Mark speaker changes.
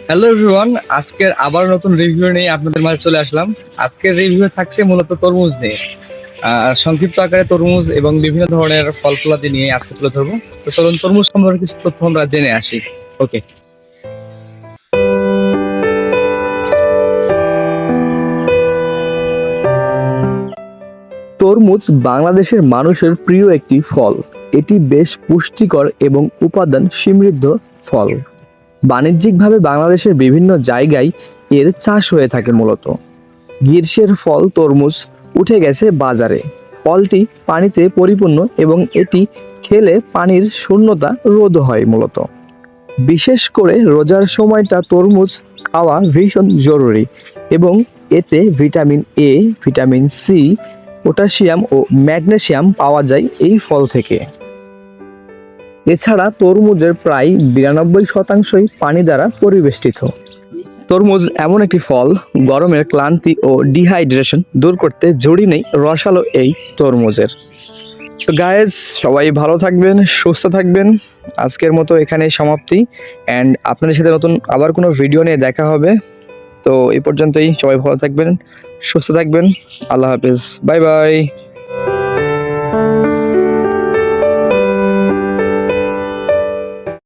Speaker 1: Hello everyone, আজকের আবার নতুন রিভিউ নিয়ে আপনাদের মাঝে চলে আসলাম। আজকের রিভিউ থাকছে মূলত তরমুজ নিয়ে। সংক্ষিপ্ত আকারে তরমুজ এবং বিভিন্ন ধরনের ফল ফলাদি নিয়ে আজকে তুলে ধরবো। তো চলুন তরমুজ সম্পর্কে কিছু তথ্য আমরা জেনে আসি। ওকে, তরমুজ বাংলাদেশের মানুষের প্রিয় একটি ফল। এটি বেশ পুষ্টিকর এবং উপাদান সমৃদ্ধ ফল। বাণিজ্যিকভাবে বাংলাদেশের বিভিন্ন জায়গায় এর চাষ হয়ে থাকে। মূলত গ্রীষ্মের ফল তরমুজ উঠে গেছে বাজারে। ফলটি পানিতে পরিপূর্ণ এবং এটি খেলে পানির শূন্যতা রোধ হয়। মূলত বিশেষ করে রোজার সময়টা তরমুজ খাওয়া ভীষণ জরুরি এবং এতে vitamin A, vitamin C, potassium ও ম্যাগনেসিয়াম পাওয়া যায় এই ফল থেকে। এছাড়া তরমুজের প্রায় 92% পানি দ্বারা পরিবেষ্টিত। তরমুজ এমন একটি ফল, গরমের ক্লান্তি ও ডিহাইড্রেশন দূর করতে জড়ি নেই রসালো এই তরমুজের। সো গাইজ, সবাই ভালো থাকবেন, সুস্থ থাকবেন। আজকের মতো এখানেই সমাপ্তি, অ্যান্ড আপনাদের সাথে নতুন আবার কোনো ভিডিও নিয়ে দেখা হবে। তো এই পর্যন্তই, সবাই ভালো থাকবেন, সুস্থ থাকবেন। আল্লাহ হাফিজ, বাই বাই।